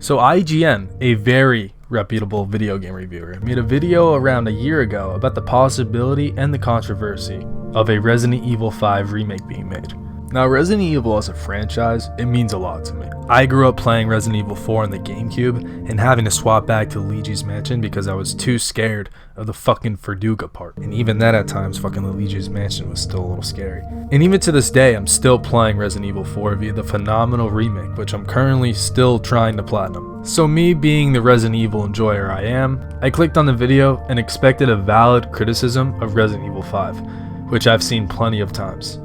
So IGN, a very reputable video game reviewer, made a video around a year ago about the possibility and the controversy of a Resident Evil 5 remake being made. Now, Resident Evil as a franchise, it means a lot to me. I grew up playing Resident Evil 4 on the GameCube and having to swap back to Luigi's Mansion because I was too scared of the fucking Verduga part. And even that at times, fucking Luigi's Mansion was still a little scary. And even to this day, I'm still playing Resident Evil 4 via the phenomenal remake, which I'm currently still trying to platinum. So me being the Resident Evil enjoyer I am, I clicked on the video and expected a valid criticism of Resident Evil 5, which I've seen plenty of times.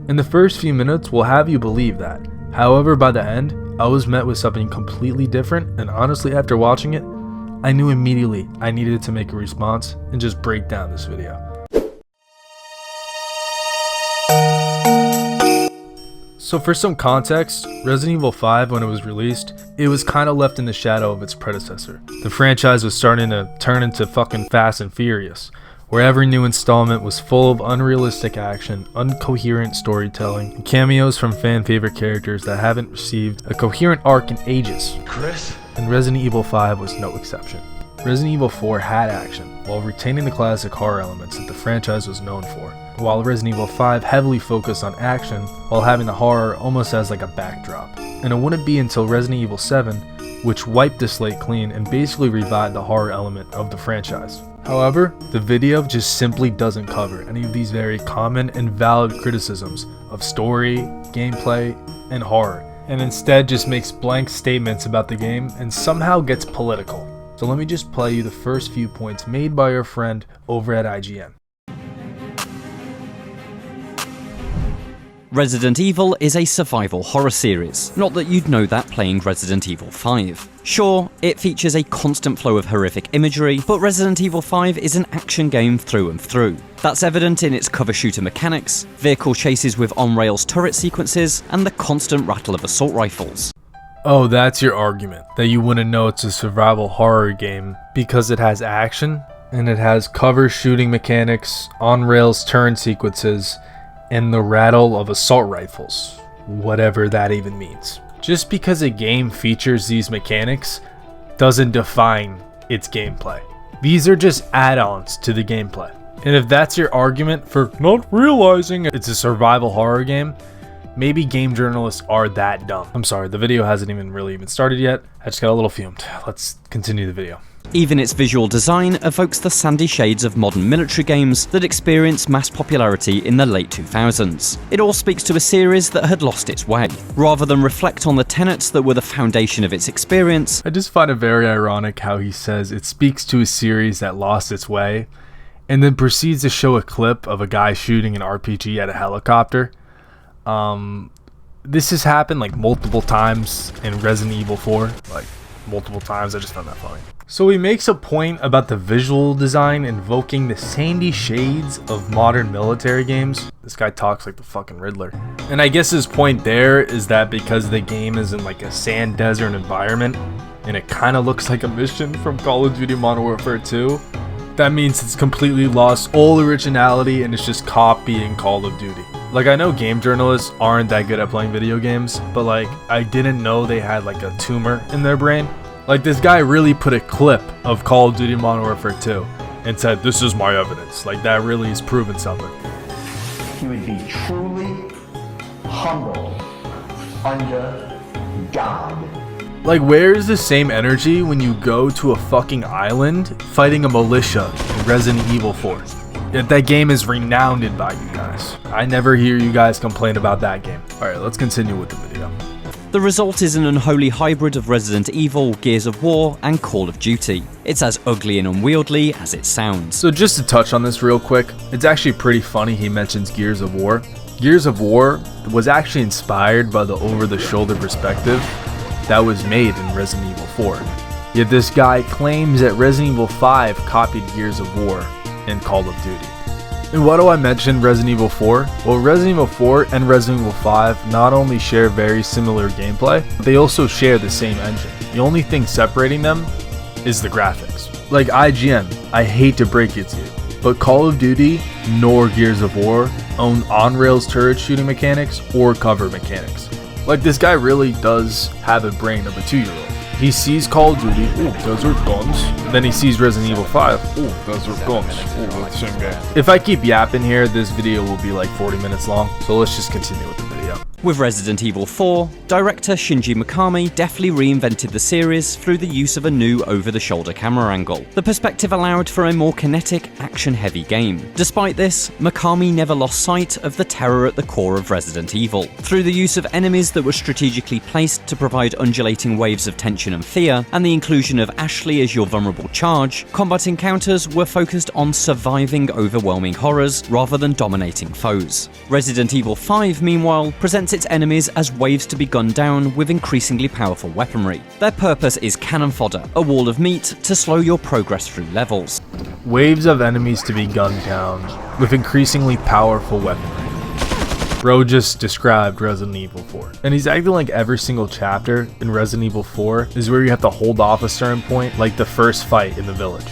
In the first few minutes will have you believe that. However, by the end, I was met with something completely different, and honestly, after watching it, I knew immediately I needed to make a response and just break down this video. So for some context, Resident Evil 5, when it was released, it was kind of left in the shadow of its predecessor. The franchise was starting to turn into fucking Fast and Furious, where every new installment was full of unrealistic action, incoherent storytelling, and cameos from fan-favorite characters that haven't received a coherent arc in ages. Chris? And Resident Evil 5 was no exception. Resident Evil 4 had action, while retaining the classic horror elements that the franchise was known for, while Resident Evil 5 heavily focused on action, while having the horror almost as like a backdrop. And it wouldn't be until Resident Evil 7, which wiped the slate clean and basically revived the horror element of the franchise. However, the video just simply doesn't cover any of these very common and valid criticisms of story, gameplay, and horror, and instead just makes blank statements about the game and somehow gets political. So let me just play you the first few points made by our friend over at IGN. Resident Evil is a survival horror series. Not that you'd know that playing Resident Evil 5. Sure, it features a constant flow of horrific imagery, but Resident Evil 5 is an action game through and through. That's evident in its cover shooter mechanics, vehicle chases with on-rails turret sequences, and the constant rattle of assault rifles. Oh, that's your argument, that you wouldn't know it's a survival horror game because it has action, and it has cover shooting mechanics, on-rails turret sequences, and the rattle of assault rifles, whatever that even means. Just because a game features these mechanics doesn't define its gameplay. These are just add-ons to the gameplay. And if that's your argument for not realizing it's a survival horror game, maybe game journalists are that dumb. I'm sorry, the video hasn't even started yet. I just got a little fumed. Let's continue the video. Even its visual design evokes the sandy shades of modern military games that experienced mass popularity in the late 2000s. It all speaks to a series that had lost its way. Rather than reflect on the tenets that were the foundation of its experience, I just find it very ironic how he says it speaks to a series that lost its way, and then proceeds to show a clip of a guy shooting an RPG at a helicopter. This has happened like multiple times in Resident Evil 4, like multiple times. I just found that funny. So he makes a point about the visual design invoking the sandy shades of modern military games. This guy talks like the fucking Riddler. And I guess his point there is that because the game is in like a sand desert environment and it kind of looks like a mission from Call of Duty Modern Warfare 2, that means it's completely lost all originality and it's just copying Call of Duty. Like, I know game journalists aren't that good at playing video games, but like, I didn't know they had like a tumor in their brain. Like, this guy really put a clip of Call of Duty Modern Warfare 2 and said, "This is my evidence." Like, that really is proving something. He would be truly humble under God. Like, where's the same energy when you go to a fucking island fighting a militia in Resident Evil 4? Yet that game is renowned by you guys. I never hear you guys complain about that game. Alright, let's continue with the video. the result is an unholy hybrid of Resident Evil, Gears of War, and Call of Duty. It's as ugly and unwieldy as it sounds. So just to touch on this real quick, it's actually pretty funny he mentions Gears of War. Gears of War was actually inspired by the over-the-shoulder perspective that was made in Resident Evil 4. Yet this guy claims that Resident Evil 5 copied Gears of War and Call of Duty. And why do I mention Resident Evil 4? Well, Resident Evil 4 and Resident Evil 5 not only share very similar gameplay, but they also share the same engine. The only thing separating them is the graphics. Like IGN, I hate to break it to you, but Call of Duty nor Gears of War own on-rails turret shooting mechanics or cover mechanics. Like, this guy really does have a brain of a 2-year-old. He sees Call of Duty, ooh, those are guns. And then he sees Resident Evil 5, ooh, those are guns. Ooh, that's the same game. If I keep yapping here, this video will be like 40 minutes long, so let's just continue with the video. With Resident Evil 4, director Shinji Mikami deftly reinvented the series through the use of a new over-the-shoulder camera angle. The perspective allowed for a more kinetic, action-heavy game. Despite this, Mikami never lost sight of the terror at the core of Resident Evil. Through the use of enemies that were strategically placed to provide undulating waves of tension and fear, and the inclusion of Ashley as your vulnerable charge, combat encounters were focused on surviving overwhelming horrors rather than dominating foes. Resident Evil 5, meanwhile, presents its enemies as waves to be gunned down with increasingly powerful weaponry. Their purpose is cannon fodder, a wall of meat to slow your progress through levels. Waves of enemies to be gunned down with increasingly powerful weaponry. Bro just described Resident Evil 4. And he's acting like every single chapter in Resident Evil 4 is where you have to hold off a certain point, like the first fight in the village.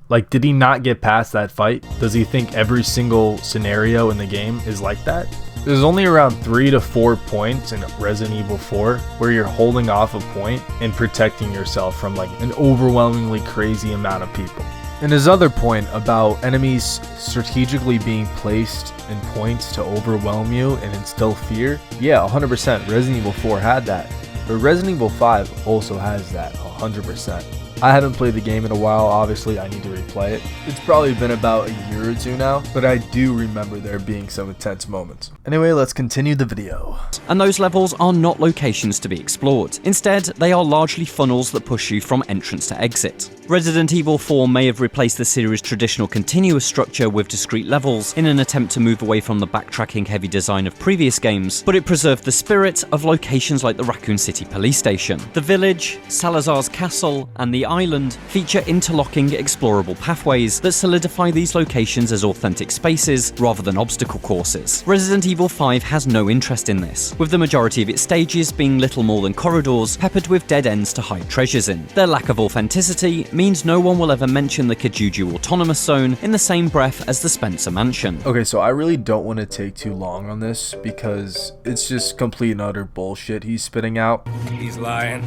Like, did he not get past that fight? Does he think every single scenario in the game is like that? There's only around 3 to 4 points in Resident Evil 4 where you're holding off a point and protecting yourself from like an overwhelmingly crazy amount of people. And his other point about enemies strategically being placed in points to overwhelm you and instill fear, yeah, 100%, Resident Evil 4 had that. But Resident Evil 5 also has that, 100%. I haven't played the game in a while, obviously I need to replay it. It's probably been about a year or two now, but I do remember there being some intense moments. Anyway, let's continue the video. And those levels are not locations to be explored. Instead, they are largely funnels that push you from entrance to exit. Resident Evil 4 may have replaced the series' traditional continuous structure with discrete levels in an attempt to move away from the backtracking-heavy design of previous games, but it preserved the spirit of locations like the Raccoon City police station. The village, Salazar's castle, and the island feature interlocking explorable pathways that solidify these locations as authentic spaces rather than obstacle courses. Resident Evil 5 has no interest in this, with the majority of its stages being little more than corridors peppered with dead ends to hide treasures in. Their lack of authenticity means no one will ever mention the Kijuju Autonomous Zone in the same breath as the Spencer Mansion. Okay, so I really don't want to take too long on this because it's just complete and utter bullshit he's spitting out. He's lying.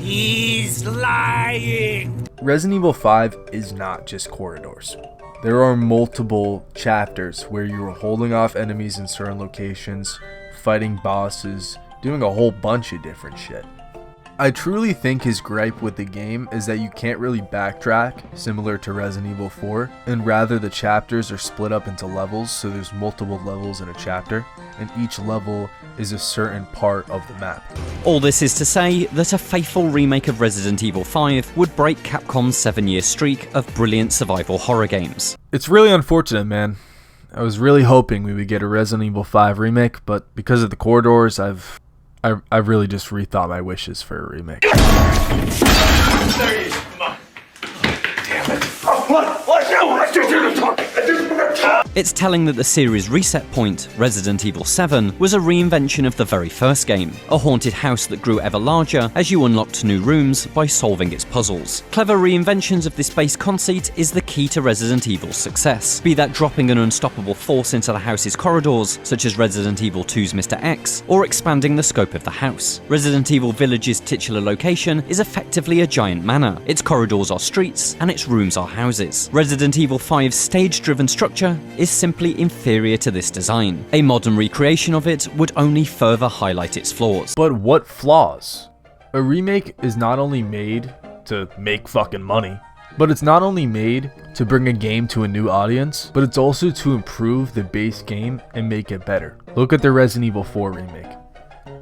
He's lying! Resident Evil 5 is not just corridors. There are multiple chapters where you are holding off enemies in certain locations, fighting bosses, doing a whole bunch of different shit. I truly think his gripe with the game is that you can't really backtrack, similar to Resident Evil 4, and rather the chapters are split up into levels, so there's multiple levels in a chapter, and each level is a certain part of the map. All this is to say that a faithful remake of Resident Evil 5 would break Capcom's 7-year streak of brilliant survival horror games. It's really unfortunate, man. I was really hoping we would get a Resident Evil 5 remake, but because of the corridors, I've really just rethought my wishes for a remake. There he is. Come on. Damn it. Oh, what? It's telling that the series' reset point, Resident Evil 7, was a reinvention of the very first game, a haunted house that grew ever larger as you unlocked new rooms by solving its puzzles. Clever reinventions of this base conceit is the key to Resident Evil's success, be that dropping an unstoppable force into the house's corridors, such as Resident Evil 2's Mr. X, or expanding the scope of the house. Resident Evil Village's titular location is effectively a giant manor. Its corridors are streets, and its rooms are houses. Resident Evil 5's stage-driven structure is simply inferior to this design. A modern recreation of it would only further highlight its flaws. But what flaws? A remake is not only made to make fucking money, but it's not only made to bring a game to a new audience, but it's also to improve the base game and make it better. Look at the Resident Evil 4 remake.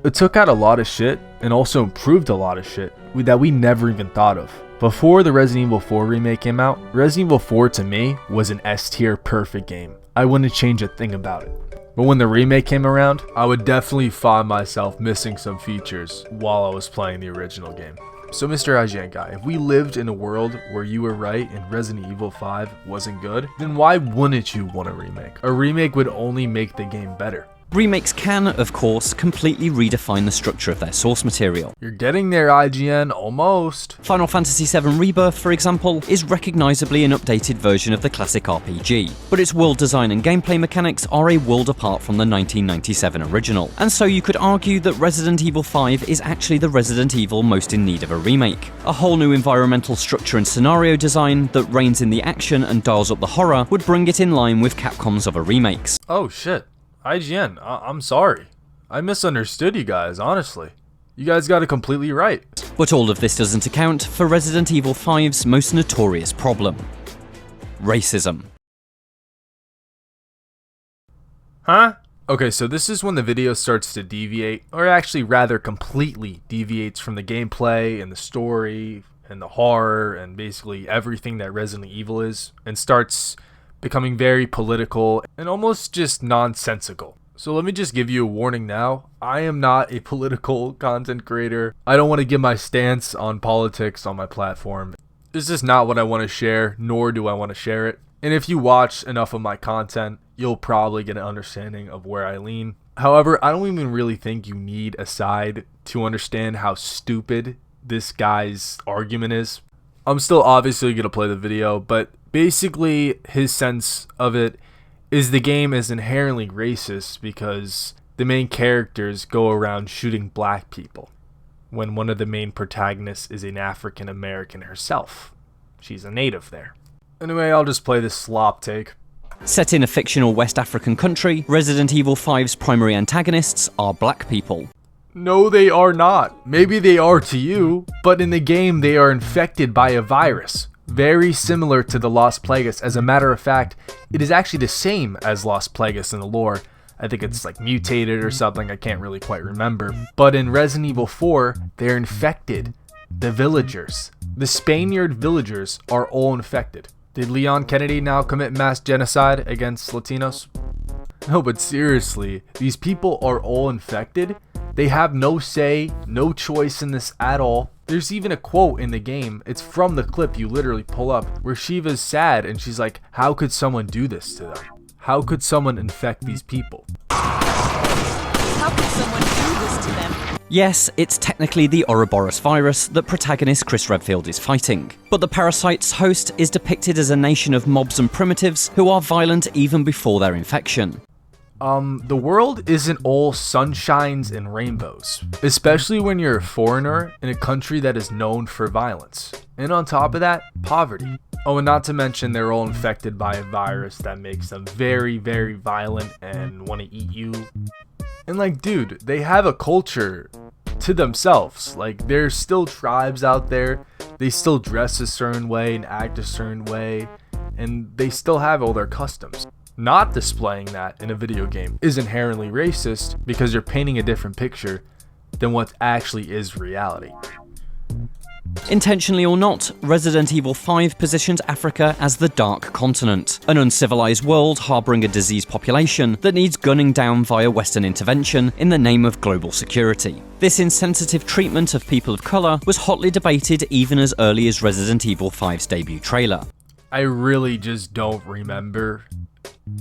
It took out a lot of shit and also improved a lot of shit that we never even thought of. Before the Resident Evil 4 remake came out, Resident Evil 4 to me was an S-tier perfect game. I wouldn't change a thing about it. But when the remake came around, I would definitely find myself missing some features while I was playing the original game. So Mr. IGN guy, if we lived in a world where you were right and Resident Evil 5 wasn't good, then why wouldn't you want a remake? A remake would only make the game better. Remakes can, of course, completely redefine the structure of their source material. You're getting there, IGN, almost. Final Fantasy VII Rebirth, for example, is recognisably an updated version of the classic RPG, but its world design and gameplay mechanics are a world apart from the 1997 original, and so you could argue that Resident Evil 5 is actually the Resident Evil most in need of a remake. A whole new environmental structure and scenario design that reins in the action and dials up the horror would bring it in line with Capcom's other remakes. Oh shit. IGN, I'm sorry. I misunderstood you guys, honestly. You guys got it completely right. But all of this doesn't account for Resident Evil 5's most notorious problem: racism. Huh? Okay, so this is when the video starts to deviate, or actually rather completely deviates from the gameplay and the story and the horror and basically everything that Resident Evil is, and starts becoming very political and almost just nonsensical. So let me just give you a warning now. I am not a political content creator. I don't want to give my stance on politics on my platform. This is not what I want to share, nor do I want to share it. And if you watch enough of my content, you'll probably get an understanding of where I lean. However, I don't even really think you need a side to understand how stupid this guy's argument is. I'm still obviously going to play the video, but basically his sense of it is the game is inherently racist because the main characters go around shooting black people when one of the main protagonists is an African American herself. She's a native there. Anyway, I'll just play this slop take. Set in a fictional West African country, Resident Evil 5's primary antagonists are black people. No, they are not. Maybe they are to you, but in the game they are infected by a virus. Very similar to the Las Plagas. As a matter of fact, it is actually the same as Las Plagas in the lore. I think it's like mutated or something, I can't really quite remember. But in Resident Evil 4, they're infected. The villagers. The Spaniard villagers are all infected. Did Leon Kennedy now commit mass genocide against Latinos? No, but seriously, these people are all infected. They have no say, no choice in this at all. There's even a quote in the game, it's from the clip you literally pull up, where Sheva's sad and she's like, how could someone do this to them? How could someone infect these people? How could someone do this to them? Yes, it's technically the Ouroboros virus that protagonist Chris Redfield is fighting, but the parasite's host is depicted as a nation of mobs and primitives who are violent even before their infection. The world isn't all sunshines and rainbows, especially when you're a foreigner in a country that is known for violence. And on top of that, poverty. Oh, and not to mention they're all infected by a virus that makes them very, very violent and want to eat you. And like, dude, they have a culture to themselves. Like, there's still tribes out there. They still dress a certain way and act a certain way. And they still have all their customs. Not displaying that in a video game is inherently racist because you're painting a different picture than what actually is reality. Intentionally or not, Resident Evil 5 positions Africa as the Dark Continent, an uncivilized world harbouring a diseased population that needs gunning down via Western intervention in the name of global security. This insensitive treatment of people of colour was hotly debated even as early as Resident Evil 5's debut trailer. I really just don't remember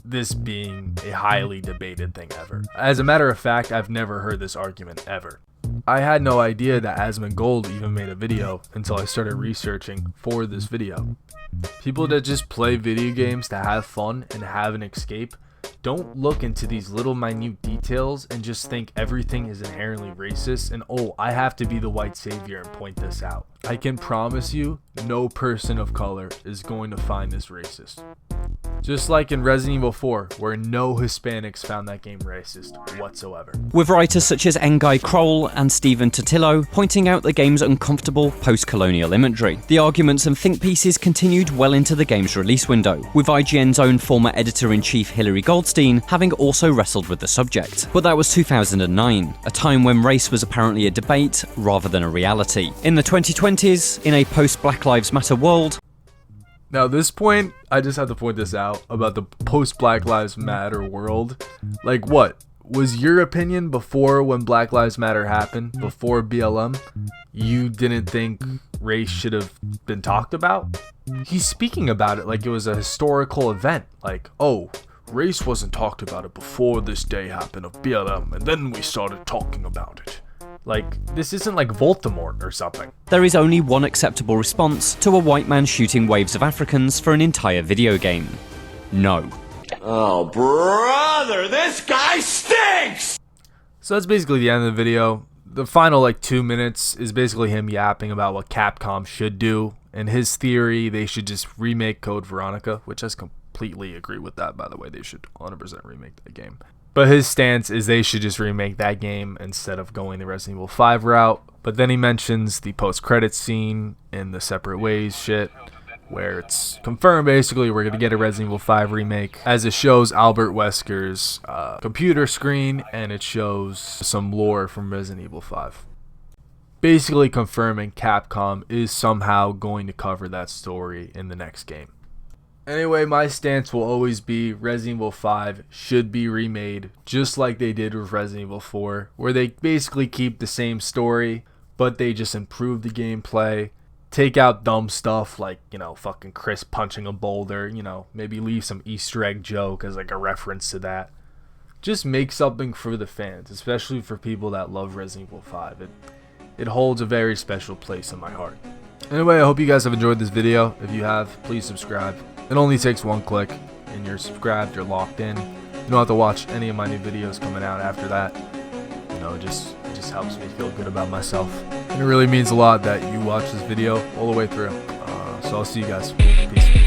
this being a highly debated thing ever. As a matter of fact, I've never heard this argument ever. I had no idea that Asmongold even made a video until I started researching for this video. People that just play video games to have fun and have an escape don't look into these little minute details and just think everything is inherently racist and oh, I have to be the white savior and point this out. I can promise you, no person of color is going to find this racist. Just like in Resident Evil 4, where no Hispanics found that game racist whatsoever. With writers such as Ngai Kroll and Stephen Totillo pointing out the game's uncomfortable post-colonial imagery. The arguments and think pieces continued well into the game's release window, with IGN's own former editor-in-chief Hilary Goldstein having also wrestled with the subject. But that was 2009, a time when race was apparently a debate rather than a reality. In the 2020s, in a post-Black Lives Matter world, now, this point, I just have to point this out about the post-Black Lives Matter world. Like, what? Was your opinion before when Black Lives Matter happened, before BLM, you didn't think race should have been talked about? He's speaking about it like it was a historical event. Like, oh, Race wasn't talked about it before this day happened of BLM, and then we started talking about it. Like, this isn't like Voldemort or something. There is only one acceptable response to a white man shooting waves of Africans for an entire video game. No. Oh, brother, this guy stinks! So that's basically the end of the video. The final like 2 minutes is basically him yapping about what Capcom should do. And his theory, they should just remake Code Veronica, which I completely agree with that, by the way. They should 100% remake that game. But his stance is they should just remake that game instead of going the Resident Evil 5 route. But then he mentions the post-credits scene in the Separate Ways shit, where it's confirmed basically we're going to get a Resident Evil 5 remake, as it shows Albert Wesker's computer screen, and it shows some lore from Resident Evil 5. Basically confirming Capcom is somehow going to cover that story in the next game. Anyway, my stance will always be Resident Evil 5 should be remade, just like they did with Resident Evil 4, where they basically keep the same story, but they just improve the gameplay, take out dumb stuff like, you know, fucking Chris punching a boulder, you know, maybe leave some Easter egg joke as like a reference to that. Just make something for the fans, especially for people that love Resident Evil 5. It holds a very special place in my heart. Anyway, I hope you guys have enjoyed this video. If you have, please subscribe. It only takes one click and you're subscribed, you're locked in. You don't have to watch any of my new videos coming out after that. You know, it just helps me feel good about myself. And it really means a lot that you watch this video all the way through. So I'll see you guys. Peace.